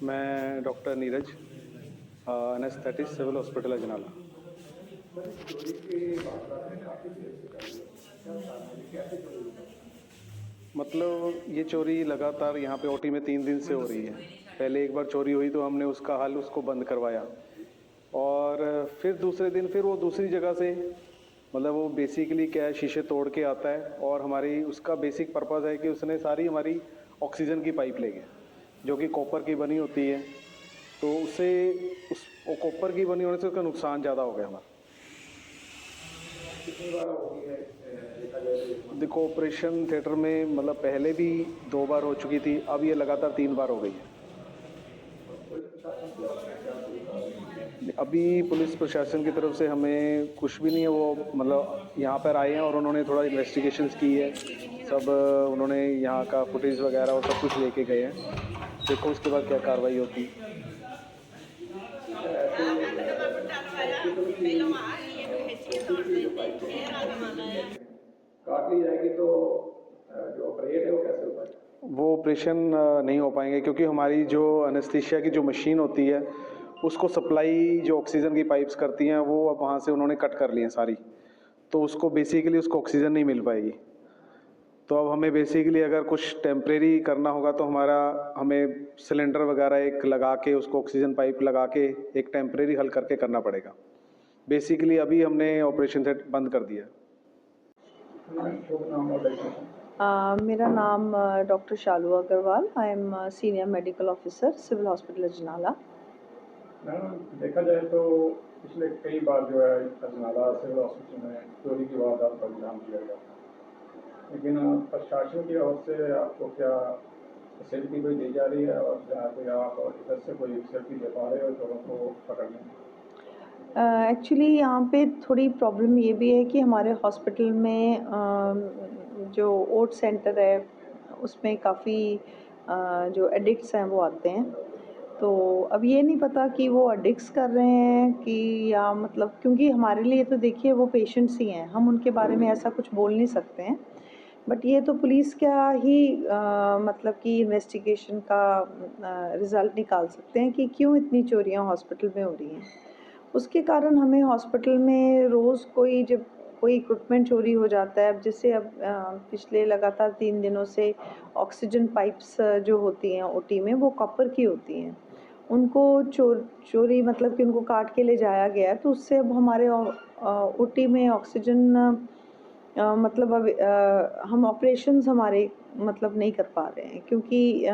मैं doctor Neeraj, anaesthetist, civil hospital Ajnala. Sir, इस चोरी की वारदात में काफ़ी देर से चल रही है। क्या कारण है? ये कैसे चोरी हुई? मतलब ये चोरी लगातार यहाँ पे ओटी में 3 दिन से हो रही है। पहले एक बार चोरी हुई तो हमने उसका हल उसको बंद करवाया, और फिर दूसरे दिन फिर वो दूसरी जगह से, मतलब वो बेसिकली क्या है, शीशे तोड़ के आता है, और हमारी उसका बेसिक पर्पज़ है कि उसने सारी हमारी ऑक्सीजन की पाइप ले गया, जो कि कॉपर की बनी होती है। तो उससे उस वो कॉपर की बनी होने से उसका नुकसान ज़्यादा हो गया हमारा। कितनी बार हो गई है देखा जाए तो इस मामले देखो, ऑपरेशन थिएटर में मतलब पहले भी 2 बार हो चुकी थी, अब ये लगातार 3 बार हो गई है। में? और पुलिस प्रशासन की ओर से क्या कोई कार्रवाई की है? अभी पुलिस प्रशासन की तरफ से हमें कुछ भी नहीं है। वो मतलब यहाँ पर आए हैं और उन्होंने थोड़ा इन्वेस्टिगेशंस की है। सब उन्होंने यहाँ का फुटेज वगैरह और सब कुछ लेके गए हैं। देखो उसके बाद क्या कार्रवाई होती है। अच्छा, ऐसे हॉस्पिटल की ऑक्सीजन की जो पाइप है काट ली जाएगी तो जो ऑपरेट है वो कैसे हो पाएगा? वो ऑपरेशन नहीं हो पाएंगे, क्योंकि हमारी जो एनेस्थीसिया की जो मशीन होती है, उसको सप्लाई जो ऑक्सीजन की पाइप्स करती हैं, वो अब वहाँ से उन्होंने कट कर ली हैं सारी। तो उसको बेसिकली उसको ऑक्सीजन नहीं मिल पाएगी। तो अब हमें बेसिकली अगर कुछ टेम्परेरी करना होगा तो हमें सिलेंडर वगैरह एक लगा के, उसको ऑक्सीजन पाइप लगा के एक टेम्परेरी हल करके करना पड़ेगा। बेसिकली अभी हमने ऑपरेशन सेट बंद कर दिया। मैम, शुभ नाम और डेजिग्नेशन? मेरा नाम doctor Shalu Agarwal. I am senior medical officer, civil hospital Ajnala. Ma'am, देखा जाए तो पिछले कई बार जो है अजनाला सिविल हॉस्पिटल में चोरी की वारदात पर ध्यान दिया गया था, लेकिन प्रशासन की ओर से आपको क्या फैसिलिटी कोई दी जा रही है, और जहाँ पे आप इधर से कोई फैसिलिटी दे पा रहे हो चोरों को पकड़ने में? एक्चुअली यहाँ पे थोड़ी प्रॉब्लम ये भी है कि हमारे हॉस्पिटल में जो ओट सेंटर है उसमें काफ़ी जो एडिक्ट्स हैं वो आते हैं। तो अब ये नहीं पता कि वो एडिक्ट्स कर रहे हैं कि या मतलब, क्योंकि हमारे लिए तो देखिए वो पेशेंट्स ही हैं, हम उनके बारे में ऐसा कुछ बोल नहीं सकते हैं। बट ये तो पुलिस का ही मतलब कि इन्वेस्टिगेशन का रिज़ल्ट निकाल सकते हैं कि क्यों इतनी चोरियाँ हॉस्पिटल में हो रही हैं। उसके कारण हमें हॉस्पिटल में रोज़ जब कोई इक्विपमेंट चोरी हो जाता है, अब जैसे अब पिछले लगातार 3 दिनों से ऑक्सीजन पाइप्स जो होती हैं ओटी में, वो कॉपर की होती हैं। उनको चोरी मतलब कि उनको काट के ले जाया गया है, तो उससे अब हमारे ओटी में ऑक्सीजन मतलब अब हम ऑपरेशंस हमारे मतलब नहीं कर पा रहे हैं, क्योंकि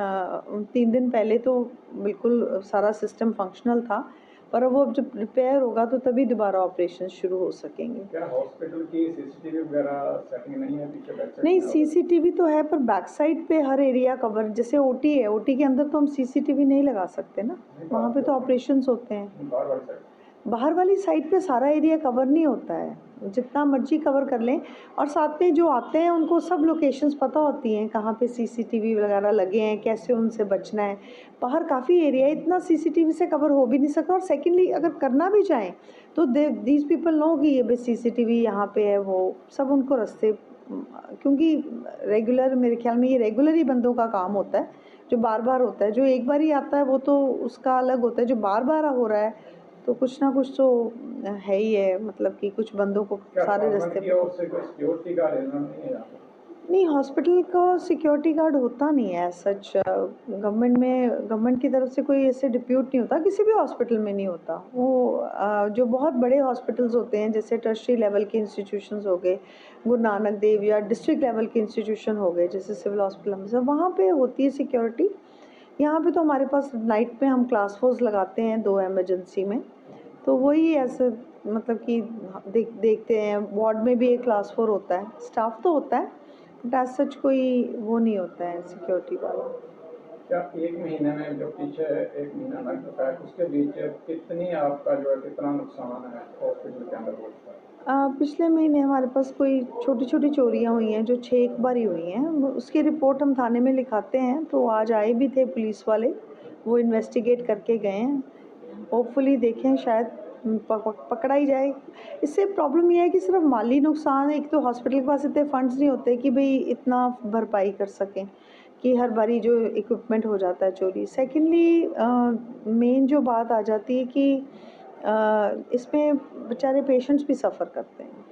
3 दिन पहले तो बिल्कुल सारा सिस्टम फंक्शनल था, पर अब वो जब रिपेयर होगा तो तभी दोबारा ऑपरेशन शुरू हो सकेंगे। क्या हॉस्पिटल की सीसीटीवी वगैरह सेटिंग नहीं है पीछे बैक साइड नहीं, में? सीसीटीवी तो है, पर बैक साइड पे हर एरिया कवर, जैसे ओटी है, ओटी के अंदर तो हम सीसीटीवी नहीं लगा सकते ना, वहाँ पे तो ऑपरेशंस होते हैं। बाहर वाली साइड? बाहर वाली साइड पे सारा एरिया कवर नहीं होता है, जितना मर्जी कवर कर लें, और साथ में जो आते हैं उनको सब लोकेशंस पता होती हैं, कहाँ पे सीसीटीवी वगैरह लगे हैं, कैसे उनसे बचना है। बाहर काफ़ी एरिया है, इतना सीसीटीवी से कवर हो भी नहीं सकता, और सेकेंडली अगर करना भी चाहें तो दीज पीपल नो कि ये बस सीसीटीवी यहाँ पे है, वो सब उनको रास्ते, क्योंकि रेगुलर, मेरे ख्याल में ये रेगुलर ही बंदों का काम होता है। जो बार बार होता है, जो एक बार ही आता है वो तो उसका अलग होता है, जो बार बार हो रहा है तो कुछ ना कुछ तो है ही है, मतलब कि कुछ बंदों को क्या सारे गवर्नमेंट रास्ते की पे। ओर से कोई सिक्योरिटी का अरेंजमेंट नहीं है यहाँ पे? नहीं, हॉस्पिटल का सिक्योरिटी गार्ड होता नहीं है सच। गवर्नमेंट की तरफ से कोई ऐसे डिप्यूट नहीं होता, किसी भी हॉस्पिटल में नहीं होता वो। जो बहुत बड़े हॉस्पिटल्स होते हैं, जैसे टर्शरी लेवल के इंस्टीट्यूशंस हो गए, गुरु नानक देव, या डिस्ट्रिक्ट लेवल के इंस्टीट्यूशन हो गए जैसे सिविल हॉस्पिटल, वहाँ पे होती है सिक्योरिटी। यहाँ पे तो हमारे पास नाइट में हम क्लास फोर्स लगाते हैं 2 इमरजेंसी में, तो वही ऐसे मतलब कि देखते हैं। वार्ड में भी एक क्लास 4 होता है, स्टाफ तो होता है, बट एज सच कोई वो नहीं होता है सिक्योरिटी वाला। क्या एक महीने में जो पीछे एक महीना लग चुका है उसके बीच कितनी आपका जो है कितना नुकसान है हॉस्पिटल के अंदर हो चुका है? पिछले महीने हमारे पास कोई छोटी छोटी चोरियां हुई हैं जो 6 बार ही हुई हैं, उसकी रिपोर्ट हम थाने में लिखाते हैं। तो आज आए भी थे पुलिस वाले, वो इन्वेस्टिगेट करके गए हैं। होपफुली देखें, शायद पकड़ा ही जाए। इससे प्रॉब्लम ये है कि सिर्फ माली नुकसान है, एक तो हॉस्पिटल के पास इतने फंड्स नहीं होते कि भाई इतना भरपाई कर सकें। कि हर बारी जो इक्विपमेंट हो जाता है चोरी। सेकेंडली मेन जो बात आ जाती है कि इसमें बेचारे पेशेंट्स भी सफ़र करते हैं,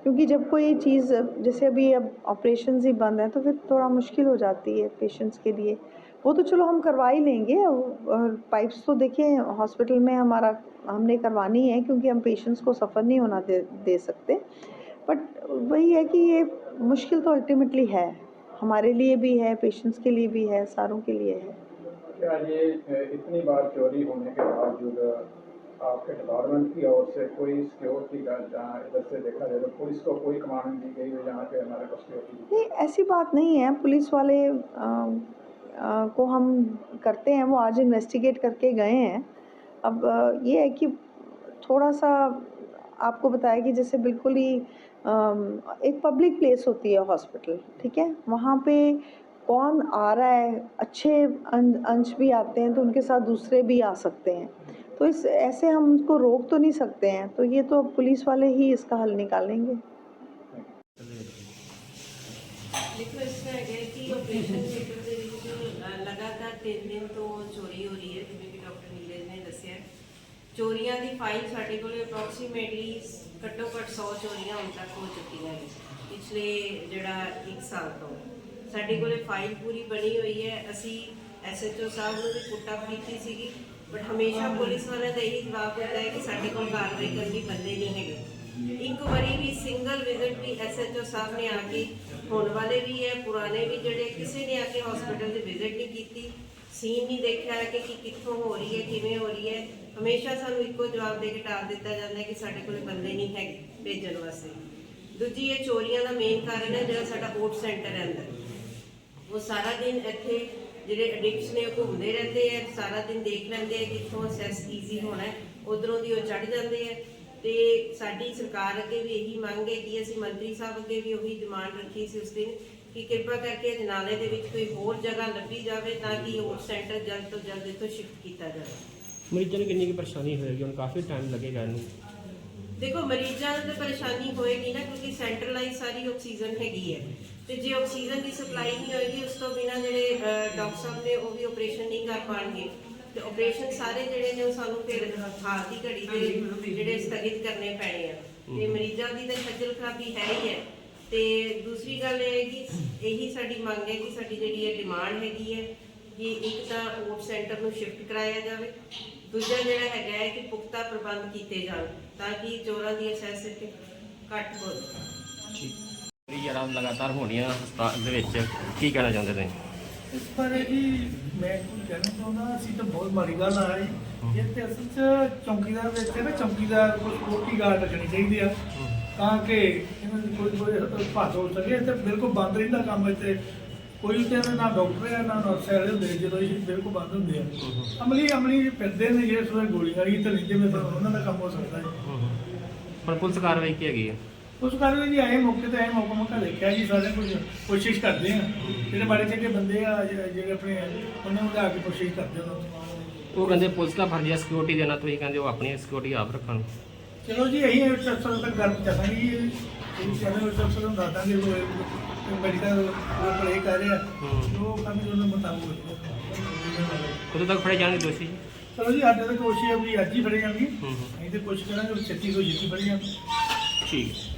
क्योंकि जब कोई चीज़ जैसे अभी अब ऑपरेशंस ही बंद हैं तो फिर थोड़ा मुश्किल हो जाती है पेशेंट्स के लिए। वो तो चलो हम करवा ही लेंगे, और पाइप्स तो देखिए हॉस्पिटल में हमने करवानी है, क्योंकि हम पेशेंट्स को सफ़र नहीं होना दे सकते। बट वही है कि ये मुश्किल तो अल्टीमेटली है, हमारे लिए भी है, पेशेंट्स के लिए भी है, सारों के लिए है। क्या ये इतनी बार चोरी होने के बावजूद आपके डिपार्टमेंट की ओर से कोई सिक्योरिटी का, जहाँ इधर से देखा जाए तो पुलिस को कोई कमांड दी गई है जहाँ पे हमारे को सिक्योरिटी? नहीं, ऐसी बात नहीं है। पुलिस वाले को हम करते हैं, वो आज इन्वेस्टिगेट करके गए हैं। अब ये है कि थोड़ा सा आपको बताया कि जैसे बिल्कुल ही एक पब्लिक प्लेस होती है हॉस्पिटल, ठीक है, वहाँ पे कौन आ रहा है, अच्छे अंश भी आते हैं तो उनके साथ दूसरे भी आ सकते हैं, तो इस ऐसे हम उनको रोक तो नहीं सकते हैं, तो ये तो पुलिस वाले ही इसका हल निकालेंगे। देखो इसमें है कि ऑपरेशन थिएटर ਦੇ ਵਿੱਚ ਲਗਾਤਾਰ 3 ਦਿਨ ਤੋਂ ਚੋਰੀ ਹੋ ਰਹੀ ਹੈ, ਜਿਵੇਂ ਕਿ ਡਾਕਟਰ ਨੀਰਜ ਨੇ ਦੱਸਿਆ। ਚੋਰੀਆਂ ਦੀ ਫਾਈਲ ਸਾਡੇ ਕੋਲ ਅਪਰੋਕਸੀਮੇਟਲੀ ਘੱਟੋ ਘੱਟ 100 ਚੋਰੀਆਂ ਹੁਣ ਤੱਕ ਹੋ ਚੁੱਕੀਆਂ ਨੇ ਪਿਛਲੇ ਜਿਹੜਾ 1 ਸਾਲ ਤੋਂ। ਸਾਡੇ ਕੋਲ ਫਾਈਲ ਪੂਰੀ ਬਣੀ ਹੋਈ ਹੈ। ਅਸੀਂ SHO ਸਾਹਿਬ ਨੂੰ ਵੀ ਪੁੱਟਅਪ ਕੀਤੀ ਸੀਗੀ, ਬਟ ਹਮੇਸ਼ਾ ਪੁਲਿਸ ਵਾਲਿਆਂ ਦਾ ਇਹੀ ਜਵਾਬ ਹੁੰਦਾ ਹੈ ਕਿ ਸਾਡੇ ਕੋਲ ਕਾਰਵਾਈ ਕਰਨ ਲਈ ਬੰਦੇ ਨਹੀਂ ਹੈਗੇ। ਇੱਕ ਵਾਰੀ ਵੀ ਸਿੰਗਲ ਵਿਜ਼ਿਟ ਵੀ SHO ਸਾਹਿਬ ਨੇ ਆ ਕੇ, ਹੋਣ ਵਾਲੇ ਵੀ ਹੈ ਪੁਰਾਣੇ ਵੀ, ਜਿਹੜੇ ਕਿਸੇ ਨੇ ਆ ਕੇ ਹਸਪੀਟਲ 'ਚ ਵਿਜ਼ਿਟ ਨਹੀਂ ਕੀਤੀ, ਸੀਨ ਨਹੀਂ ਦੇਖਿਆ ਕਿ ਕਿੱਥੋਂ ਹੋ ਰਹੀ ਹੈ, ਕਿਵੇਂ ਹੋ ਰਹੀ ਹੈ। ਹਮੇਸ਼ਾ ਸਾਨੂੰ ਇੱਕੋ ਜਵਾਬ ਦੇ ਕੇ ਟਾਲ ਦਿੱਤਾ ਜਾਂਦਾ ਹੈ ਕਿ ਸਾਡੇ ਕੋਲ ਬੰਦੇ ਨਹੀਂ ਹੈਗੇ ਭੇਜਣ ਵਾਸਤੇ। ਦੂਜੀ ਇਹ ਚੋਰੀਆਂ ਦਾ ਮੇਨ ਕਾਰਨ ਹੈ ਜਿਹੜਾ ਸਾਡਾ ਓਟ ਸੈਂਟਰ ਹੈ ਅੰਦਰ, ਉਹ ਸਾਰਾ ਦਿਨ ਇੱਥੇ ਜਿਹੜੇ ਐਡਿਕਟਸ ਨੇ ਉਹ ਘੁੰਮਦੇ ਰਹਿੰਦੇ ਹੈ, ਸਾਰਾ ਦਿਨ ਦੇਖ ਲੈਂਦੇ ਹੈ ਕਿੱਥੋਂ ਅਸੈਸ ਈਜ਼ੀ ਹੋਣਾ, ਉਧਰੋਂ ਦੀ ਉਹ ਚੜ੍ਹ ਜਾਂਦੇ ਹੈ। ਤੇ ਸਾਡੀ ਸਰਕਾਰ ਅੱਗੇ ਵੀ ਇਹੀ ਮੰਗ ਹੈ ਕਿ ਅਸੀਂ ਮੰਤਰੀ ਸਾਹਿਬ ਅੱਗੇ ਵੀ ਉਹੀ ਡਿਮਾਂਡ ਰੱਖੀ ਸੀ ਉਸ ਦਿਨ ਕਿ ਕਿਰਪਾ ਕਰਕੇ ਅਜਨਾਲੇ ਦੇ ਵਿੱਚ ਕੋਈ ਹੋਰ ਜਗ੍ਹਾ ਲੱਭੀ ਜਾਵੇ ਤਾਂ ਕਿ ਓਟ ਸੈਂਟਰ ਜਲਦ ਤੋਂ ਜਲਦ ਇੱਥੋਂ ਸ਼ਿਫਟ ਕੀਤਾ ਜਾਵੇ। ਮਰੀਜ਼ਾਂ ਨੂੰ ਕਿੰਨੀ ਕੁ ਪਰੇਸ਼ਾਨੀ ਹੋਏਗੀ, ਹੁਣ ਕਾਫੀ ਟਾਈਮ ਲੱਗੇਗਾ ਇਹਨੂੰ? ਦੇਖੋ ਮਰੀਜ਼ਾਂ ਨੂੰ ਤਾਂ ਪਰੇਸ਼ਾਨੀ ਹੋਏਗੀ ਨਾ, ਕਿਉਂਕਿ ਸੈਂਟਰਲਾਈਜ਼ ਸਾਰੀ ਆਕਸੀਜਨ ਹੈਗੀ ਹੈ, ਤੇ ਜੇ ਆਕਸੀਜਨ ਦੀ ਸਪਲਾਈ ਨਹੀਂ ਹੋਏਗੀ ਉਸ ਤੋਂ ਬਿਨਾਂ ਜਿਹੜੇ ਡਾਕਟਰ ਸਾਹਿਬ ਨੇ ਉਹ ਵੀ ਆਪਰੇਸ਼ਨ ਨਹੀਂ ਕਰ ਪਾਉਣਗੇ, ਤੇ ਆਪਰੇਸ਼ਨ ਸਾਰੇ ਜਿਹੜੇ ਨੇ ਉਹ ਸਾਨੂੰ ਫਿਰ ਹਾਲ ਦੀ ਘੜੀ ਦੇ ਜਿਹੜੇ ਸਥਗਿਤ ਕਰਨੇ ਪੈਣੇ ਆ, ਤੇ ਮਰੀਜ਼ਾਂ ਦੀ ਤਾਂ ਖੱਜਲ ਖਰਾਬੀ ਹੈ ਹੀ ਹੈ। ਤੇ ਦੂਸਰੀ ਗੱਲ ਇਹ ਹੈ ਕਿ ਇਹੀ ਸਾਡੀ ਮੰਗ ਹੈ ਕਿ ਸਾਡੀ ਜਿਹੜੀ ਇਹ ਡਿਮਾਂਡ ਹੈਗੀ ਹੈ ਕਿ ਇੱਕ ਤਾਂ ਓਟ ਸੈਂਟਰ ਨੂੰ ਸ਼ਿਫਟ ਕਰਾਇਆ ਜਾਵੇ, ਦੂਜਾ ਜਿਹੜਾ ਹੈਗਾ ਹੈ ਕਿ ਪੁਖਤਾ ਪ੍ਰਬੰਧ ਕੀਤੇ ਜਾਣ ਤਾਂ ਕਿ ਚੋਰਾਂ ਦੀ ਅਸੈਸ ਇੱਥੇ ਘੱਟ ਹੋ ਜਾਵੇ। ਠੀਕ। ਜਿਹੜਾ ਲਗਾਤਾਰ ਹੋਣੀਆਂ ਹਸਪਤਾਲ ਦੇ ਵਿੱਚ ਕੀ ਕਹਿਣਾ ਚਾਹੁੰਦੇ ਤੁਸੀਂ? ਇਸ ਬਾਰੇ ਜੀ ਮੈਂ ਕੁਝ ਕਹਿਣਾ ਚਾਹੁੰਦਾ, ਅਸੀਂ ਤਾਂ ਬਹੁਤ ਮਾੜੀ ਗੱਲ ਆ ਰਹੀ ਇਹ ਤੇ ਅਸਲ 'ਚ ਚੌਕੀਦਾਰ ਦੇ ਇੱਥੇ ਨਾ ਚੌਕੀਦਾਰ ਕੋਈ ਸਕਿਉਰਟੀ ਗਾਰਡ ਰੱਖਣੀ ਚਾਹੀਦੀ ਆ ਤਾਂ ਕਿ ਇਹਨਾਂ ਦੀ ਕੋਈ ਭਾਤ ਹੋ ਸਕੇ। ਇੱਥੇ ਬਿਲਕੁਲ ਬੰਦ ਰਹਿੰਦਾ ਕੰਮ, ਇੱਥੇ ਕੋਈ ਤੇ ਨਾ ਡਾਕਟਰ ਹੈ ਨਾ ਨਰਸ ਵਾਲੇ ਹੁੰਦੇ, ਜਦੋਂ ਇਹ ਬਿਲਕੁਲ ਬੰਦ ਹੁੰਦੇ ਆ। ਅਮਲੀ ਫਿਰਦੇ ਨੇ ਜਿਹੜੇ ਸਵੇਰੇ ਗੋਲੀ ਵਾਲੀ ਤਾਂ ਲੈਂਦੇ ਮੈਂ ਉਹਨਾਂ ਦਾ ਕੰਮ ਹੋ ਸਕਦਾ ਹੈ। ਪਰ ਪੁਲਿਸ ਕਾਰਵਾਈ ਕੀ ਹੈਗੀ ਹੈ? ਉਸ ਕਾਰਨ ਜੀ ਆਏ ਮੌਕੇ ਤੇ ਆਏ ਮੌਕਾ ਦੇਖਿਆ ਜੀ, ਸਾਰੇ ਕੁਝ ਕੋਸ਼ਿਸ਼ ਕਰਦੇ ਆ, ਜਿਹੜੇ ਮਾੜੇ ਚੰਗੇ ਬੰਦੇ ਆ ਜਿਹੜੇ ਆਪਣੇ ਉਹਨਾਂ ਨੂੰ ਲਿਆ ਕੇ ਕੋਸ਼ਿਸ਼ ਕਰਦੇ ਉਹਨਾਂ ਨੂੰ। ਉਹ ਕਹਿੰਦੇ ਪੁਲਿਸ ਦਾ ਫਰਜ਼ ਹੈ ਸਿਕਿਉਰਿਟੀ ਦੇਣਾ, ਤੁਸੀਂ ਕਹਿੰਦੇ ਉਹ ਆਪਣੀ ਸਿਕਿਉਰਿਟੀ ਆਪ ਰੱਖਣ। ਚਲੋ ਜੀ ਇਹੀ ਅਫਸਰ ਤੱਕ ਗੱਲ ਪਹੁੰਚਾਵਾਂਗੇ ਜੀ, ਇਹ ਚੈਨਲ ਅਫਸਰ ਨੂੰ ਦੱਸ ਦਾਂਗੇ ਮੈਡੀਕਲ ਕੋਲ ਇਹ ਕਰ ਰਿਹਾ ਉਹ ਕੰਮ ਉਹਨਾਂ ਮੁਤਾਬਕ ਕਦੋਂ ਤੱਕ ਫੜੇ ਜਾਣਗੇ ਦੋਸ਼ੀ? ਚਲੋ ਜੀ ਸਾਡੇ ਤਾਂ ਕੋਸ਼ਿਸ਼ ਹੈ ਵੀ ਅੱਜ ਹੀ ਫੜੇ ਜਾਣਗੇ, ਅਸੀਂ ਤਾਂ ਕੋਸ਼ਿਸ਼ ਕਰਾਂਗੇ ਛੇਤੀ ਤੋਂ ਛੇਤੀ ਫੜੇ ਜਾਣਗੇ। ਠੀਕ ਹੈ।